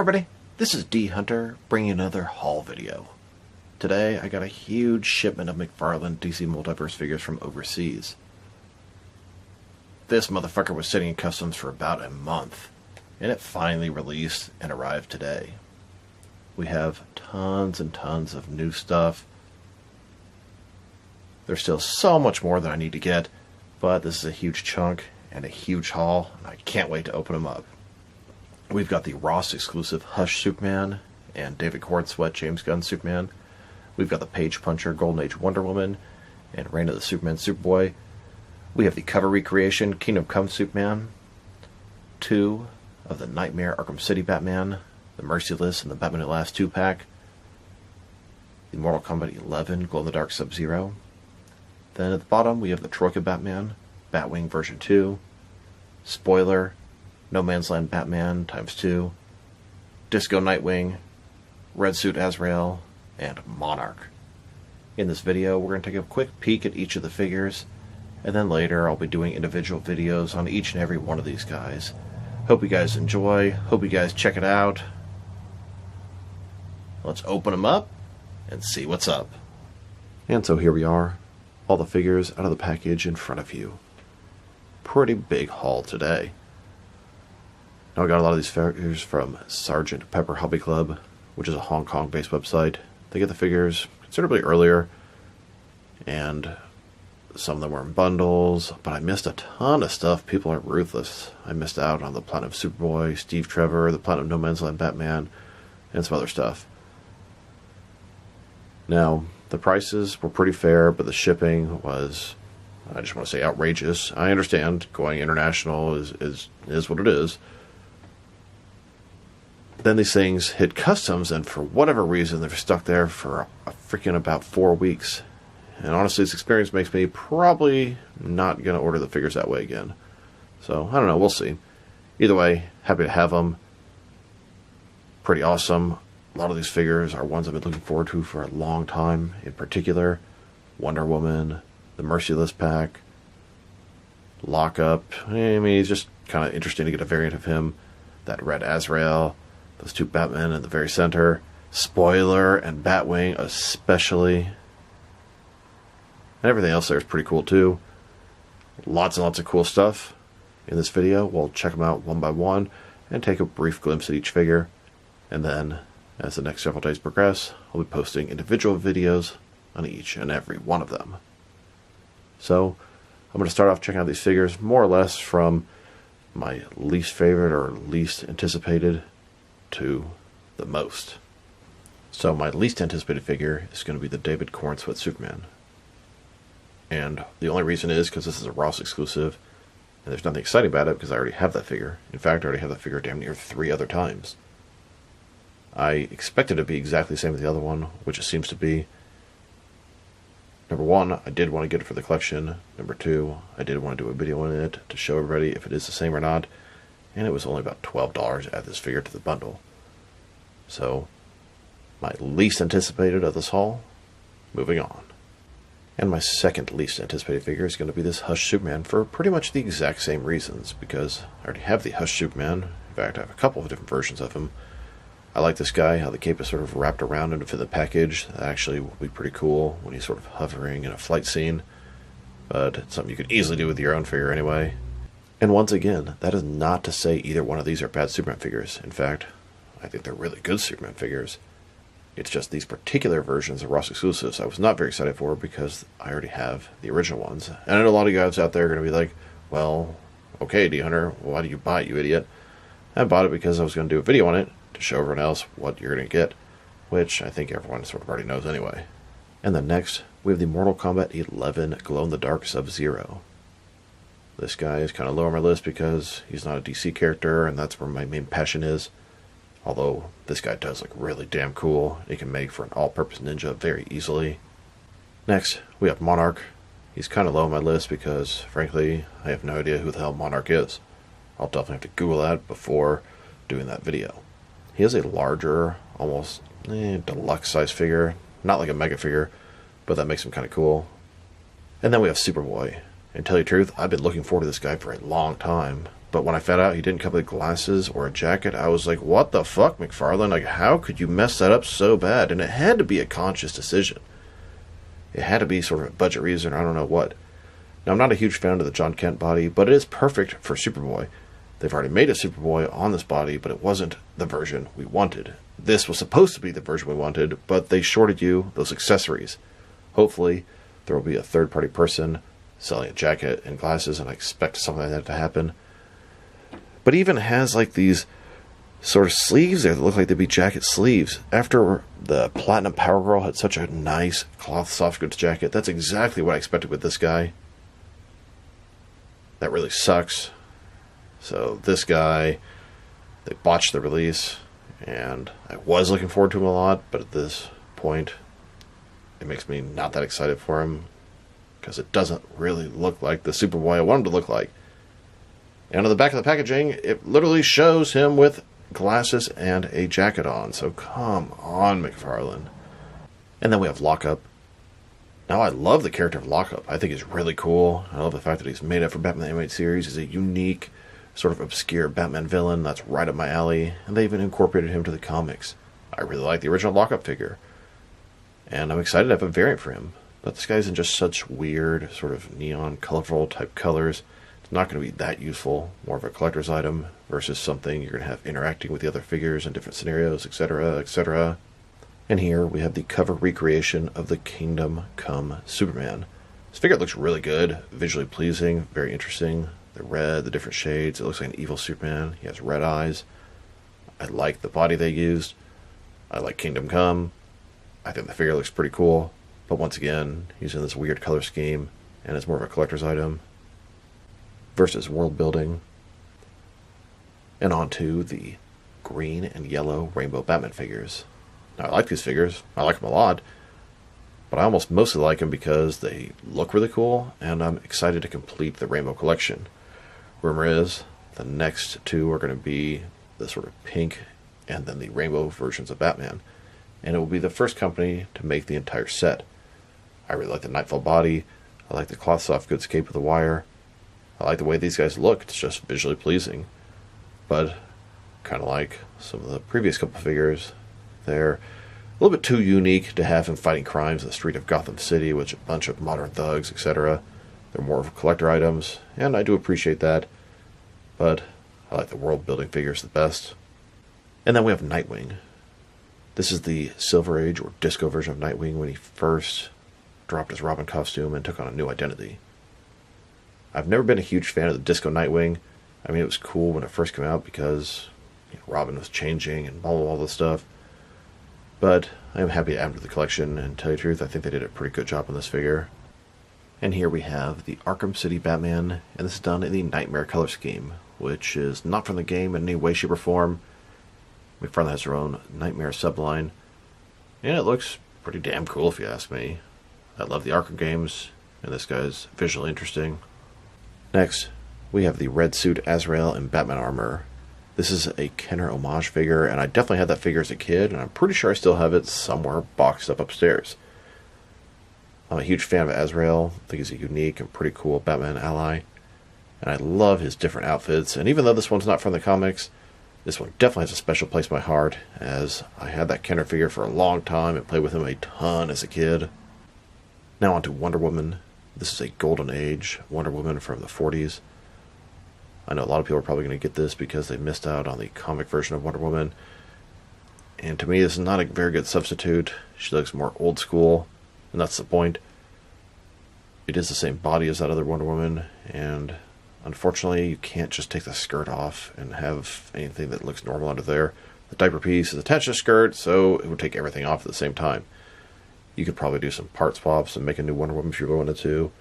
everybody, this is D Hunter bringing another haul video. Today I got a huge shipment of McFarlane DC Multiverse figures from overseas. This motherfucker was sitting in customs for about a month, and it finally released and arrived today. We have tons and tons of new stuff. There's still so much more that I need to get, but this is a huge chunk and a huge haul, and I can't wait to open them up. We've got the Ross exclusive Hush Superman and David Cornsweat James Gunn Superman. We've got the Page Puncher Golden Age Wonder Woman and Reign of the Superman Superboy. We have the cover recreation Kingdom Come Superman, 2 of the Nightmare Arkham City Batman, the Merciless and the Batman At Last 2-pack, the Mortal Kombat 11 Glow in the Dark Sub-Zero. Then at the bottom we have the Troa Batman, Batwing version 2, Spoiler, No Man's Land Batman ×2, Disco Nightwing, Red Suit Azrael, and Monarch. In this video, we're going to take a quick peek at each of the figures, and then later I'll be doing individual videos on each and every one of these guys. Hope you guys enjoy, hope you guys check it out. Let's open them up and see what's up. And so here we are, all the figures out of the package in front of you. Pretty big haul today. Now I got a lot of these figures from Sgt. Pepper Hobby Club, which is a Hong Kong based website. They get the figures considerably earlier, and some of them were in bundles, but I missed a ton of stuff. People are ruthless. I missed out on the Platinum Superboy, Steve Trevor, the Platinum No Man's Land Batman, and some other stuff. Now, the prices were pretty fair, but the shipping was, I just want to say, outrageous. I understand going international is what it is. Then these things hit customs, and for whatever reason, they're stuck there for a freaking about 4 weeks. And honestly, this experience makes me probably not going to order the figures that way again. So, I don't know, we'll see. Either way, happy to have them. Pretty awesome. A lot of these figures are ones I've been looking forward to for a long time. In particular, Wonder Woman, the Merciless pack, Lockup. I mean, it's just kind of interesting to get a variant of him. That Red Azrael, those 2 Batmen in the very center, Spoiler and Batwing especially. And everything else there is pretty cool too. Lots and lots of cool stuff. In this video, we'll check them out one by one and take a brief glimpse at each figure. And then, as the next several days progress, I'll be posting individual videos on each and every one of them. So, I'm going to start off checking out these figures more or less from my least favorite or least anticipated to the most. So my least anticipated figure is going to be the David Cornsweat Superman. And the only reason is because this is a Ross exclusive, and there's nothing exciting about it because I already have that figure. In fact, I already have that figure damn near 3 other times. I expected it to be exactly the same as the other one, which it seems to be. Number 1, I did want to get it for the collection. Number 2, I did want to do a video on it to show everybody if it is the same or not. And it was only about $12 to add this figure to the bundle. So, my least anticipated of this haul, moving on. And my second least anticipated figure is going to be this Hush Superman for pretty much the exact same reasons, because I already have the Hush Superman. In fact, I have a couple of different versions of him. I like this guy, how the cape is sort of wrapped around him to fit the package. That actually will be pretty cool when he's sort of hovering in a flight scene. But it's something you could easily do with your own figure anyway. And once again, that is not to say either one of these are bad Superman figures. In fact, I think they're really good Superman figures. It's just these particular versions of Ross exclusives I was not very excited for because I already have the original ones. And I know a lot of you guys out there are going to be like, well, okay, D Hunter, why do you buy it, you idiot? I bought it because I was going to do a video on it to show everyone else what you're going to get, which I think everyone sort of already knows anyway. And then next, we have the Mortal Kombat 11 Glow in the Dark Sub-Zero. This guy is kind of low on my list because he's not a DC character, and that's where my main passion is. Although, this guy does look really damn cool. He can make for an all-purpose ninja very easily. Next, we have Monarch. He's kind of low on my list because, frankly, I have no idea who the hell Monarch is. I'll definitely have to Google that before doing that video. He has a larger, almost deluxe-size figure. Not like a mega figure, but that makes him kind of cool. And then we have Superboy. And tell you the truth, I've been looking forward to this guy for a long time. But when I found out he didn't come with glasses or a jacket, I was like, what the fuck, McFarlane? Like, how could you mess that up so bad? And it had to be a conscious decision. It had to be sort of a budget reason, or I don't know what. Now, I'm not a huge fan of the John Kent body, but it is perfect for Superboy. They've already made a Superboy on this body, but it wasn't the version we wanted. This was supposed to be the version we wanted, but they shorted you those accessories. Hopefully, there will be a third-party person selling a jacket and glasses, and I expect something like that to happen. But even has like these sort of sleeves there that look like they'd be jacket sleeves. After the Platinum Power Girl had such a nice cloth soft goods jacket, that's exactly what I expected with this guy. That really sucks. So this guy, they botched the release, and I was looking forward to him a lot, but at this point, it makes me not that excited for him, because it doesn't really look like the Superboy I want him to look like. And on the back of the packaging, it literally shows him with glasses and a jacket on. So come on, McFarlane. And then we have Lockup. Now, I love the character of Lockup. I think he's really cool. I love the fact that he's made up for Batman the Animated Series. He's a unique, sort of obscure Batman villain. That's right up my alley. And they even incorporated him to the comics. I really like the original Lockup figure. And I'm excited to have a variant for him. But this guy's in just such weird, sort of neon, colorful type colors. It's not going to be that useful. More of a collector's item versus something you're going to have interacting with the other figures in different scenarios, etc., etc. And here we have the cover recreation of the Kingdom Come Superman. This figure looks really good, visually pleasing, very interesting. The red, the different shades, it looks like an evil Superman. He has red eyes. I like the body they used. I like Kingdom Come. I think the figure looks pretty cool. But once again, he's in this weird color scheme, and it's more of a collector's item versus world building. And on to the green and yellow rainbow Batman figures. Now, I like these figures. I like them a lot. But I almost mostly like them because they look really cool, and I'm excited to complete the rainbow collection. Rumor is the next two are going to be the sort of pink and then the rainbow versions of Batman. And it will be the first company to make the entire set. I really like the Nightfall body. I like the cloth soft goods cape with the wire. I like the way these guys look. It's just visually pleasing. But kind of like some of the previous couple figures, they're a little bit too unique to have him fighting crimes in the street of Gotham City with a bunch of modern thugs, etc. They're more of collector items, and I do appreciate that. But I like the world building figures the best. And then we have Nightwing. This is the Silver Age or disco version of Nightwing when he first dropped his Robin costume and took on a new identity. I've never been a huge fan of the disco Nightwing. I mean, it was cool when it first came out because Robin was changing and all this stuff. But I am happy to add to the collection, and to tell you the truth, I think they did a pretty good job on this figure. And here we have the Arkham City Batman, and this is done in the Nightmare color scheme, which is not from the game in any way, shape, or form. McFarlane has her own Nightmare subline, and it looks pretty damn cool if you ask me. I love the Arkham games, and this guy's visually interesting. Next, we have the red Suit Azrael in Batman armor. This is a Kenner homage figure, and I definitely had that figure as a kid, and I'm pretty sure I still have it somewhere boxed up upstairs. I'm a huge fan of Azrael. I think he's a unique and pretty cool Batman ally, and I love his different outfits, and even though this one's not from the comics, this one definitely has a special place in my heart, as I had that Kenner figure for a long time and played with him a ton as a kid. Now on to Wonder Woman. This is a Golden Age Wonder Woman from the 40s. I know a lot of people are probably going to get this because they missed out on the comic version of Wonder Woman. And to me, this is not a very good substitute. She looks more old school, and that's the point. It is the same body as that other Wonder Woman, and unfortunately, you can't just take the skirt off and have anything that looks normal under there. The diaper piece is attached to the skirt, so it would take everything off at the same time. You could probably do some part swaps and make a new Wonder Woman if you wanted to.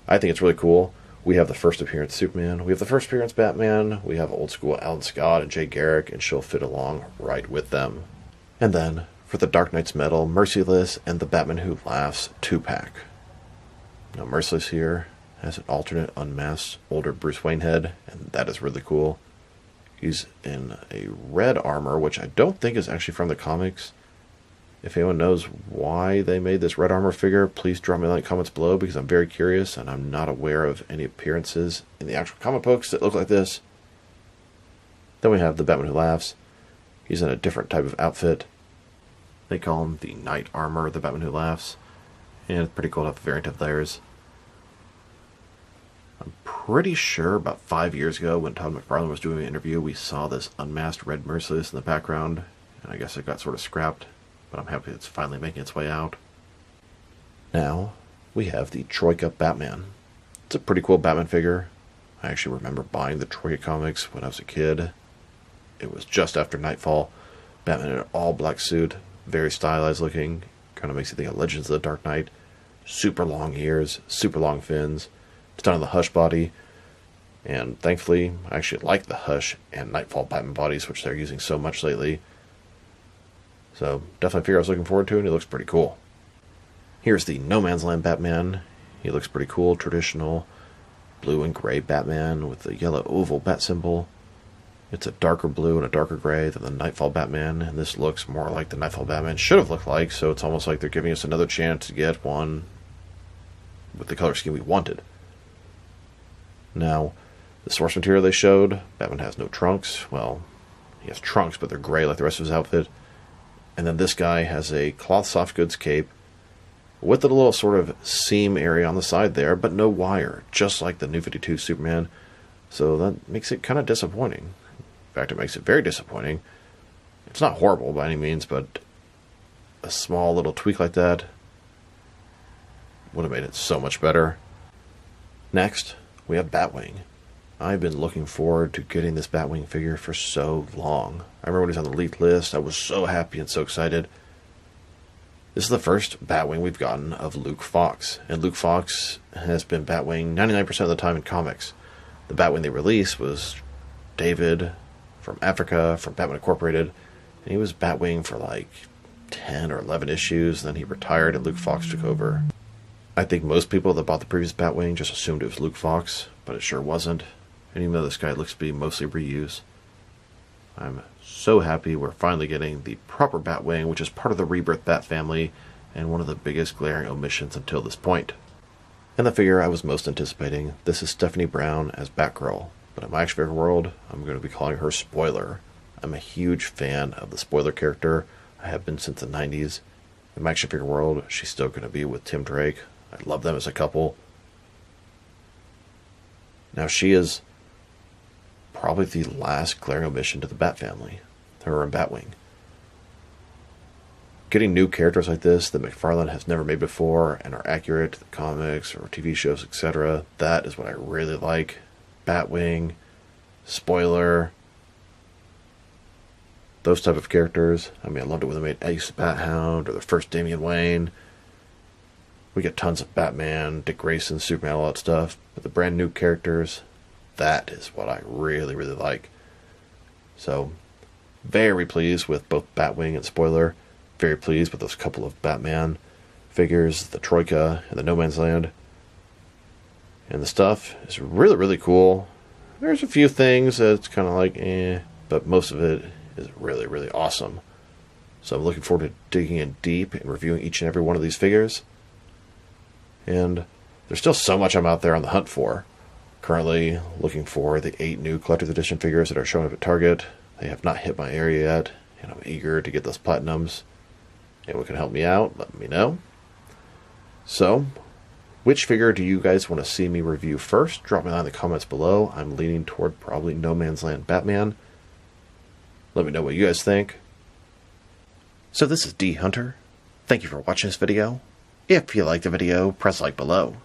I think it's really cool. We have the first appearance Superman, we have the first appearance Batman, we have old school Alan Scott and Jay Garrick, and she'll fit along right with them. And then, for the Dark Knight's Metal, Merciless and the Batman Who Laughs 2-pack. Now, Merciless here has an alternate unmasked older Bruce Wayne head, and that is really cool. He's in a red armor, which I don't think is actually from the comics. If anyone knows why they made this red armor figure, please drop me a line in the comments below, because I'm very curious and I'm not aware of any appearances in the actual comic books that look like this. Then we have the Batman Who Laughs. He's in a different type of outfit. They call him the Knight Armor, the Batman Who Laughs. And it's pretty cool to have a variant of theirs. I'm pretty sure about 5 years ago when Todd McFarlane was doing an interview, we saw this unmasked red Merciless in the background. And I guess it got sort of scrapped, but I'm happy it's finally making its way out. Now, we have the Troa Batman. It's a pretty cool Batman figure. I actually remember buying the Troa comics when I was a kid. It was just after Nightfall. Batman in an all-black suit, very stylized looking. Kind of makes you think of Legends of the Dark Knight. Super long ears, super long fins. It's done on the Hush body. And thankfully, I actually like the Hush and Nightfall Batman bodies, which they're using so much lately. So, definitely a figure I was looking forward to, and it looks pretty cool. Here's the No Man's Land Batman. He looks pretty cool, traditional blue and gray Batman with the yellow oval bat symbol. It's a darker blue and a darker gray than the Nightfall Batman, and this looks more like the Nightfall Batman should have looked like, so it's almost like they're giving us another chance to get one with the color scheme we wanted. Now, the source material they showed, Batman has no trunks. Well, he has trunks, but they're gray like the rest of his outfit. And then this guy has a cloth soft goods cape with a little sort of seam area on the side there, but no wire, just like the New 52 Superman. So that makes it kind of disappointing. In fact, it makes it very disappointing. It's not horrible by any means, but a small little tweak like that would have made it so much better. Next, we have Batwing. I've been looking forward to getting this Batwing figure for so long. I remember when he was on the leaked list, I was so happy and so excited. This is the first Batwing we've gotten of Luke Fox, and Luke Fox has been Batwing 99% of the time in comics. The Batwing they released was David from Africa, from Batman Incorporated, and he was Batwing for like 10 or 11 issues, then he retired and Luke Fox took over. I think most people that bought the previous Batwing just assumed it was Luke Fox, but it sure wasn't, and even though this guy looks to be mostly reuse, I'm so happy we're finally getting the proper Batwing, which is part of the Rebirth Bat family, and one of the biggest glaring omissions until this point. And the figure I was most anticipating, this is Stephanie Brown as Batgirl, but in my action figure world, I'm going to be calling her Spoiler. I'm a huge fan of the Spoiler character. I have been since the 90s. In my action figure world, she's still going to be with Tim Drake. I love them as a couple. Now she is probably the last glaring omission to the Bat family, her and Batwing. Getting new characters like this that McFarlane has never made before and are accurate to the comics or TV shows, etc., that is what I really like. Batwing, Spoiler, those type of characters. I mean, I loved it when they made Ace the Bat Hound or the first Damian Wayne. We get tons of Batman, Dick Grayson, Superman, all that stuff. But the brand new characters, that is what I really, really like. So, very pleased with both Batwing and Spoiler. Very pleased with those couple of Batman figures, the Troika and the No Man's Land. And the stuff is really, really cool. There's a few things that's kind of like, but most of it is really, really awesome. So I'm looking forward to digging in deep and reviewing each and every one of these figures. And there's still so much I'm out there on the hunt for. Currently looking for the 8 new Collector's Edition figures that are showing up at Target. They have not hit my area yet, and I'm eager to get those platinums. Anyone can help me out, let me know. So, which figure do you guys want to see me review first? Drop me down in the comments below. I'm leaning toward probably No Man's Land Batman. Let me know what you guys think. So this is D Hunter. Thank you for watching this video. If you liked the video, press like below.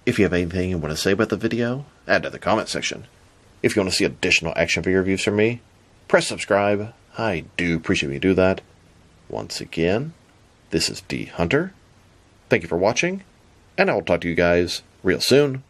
If you have anything you want to say about the video, add to the comment section. If you want to see additional action figure reviews from me, press subscribe. I do appreciate when you do that. Once again, this is D Hunter. Thank you for watching, and I will talk to you guys real soon.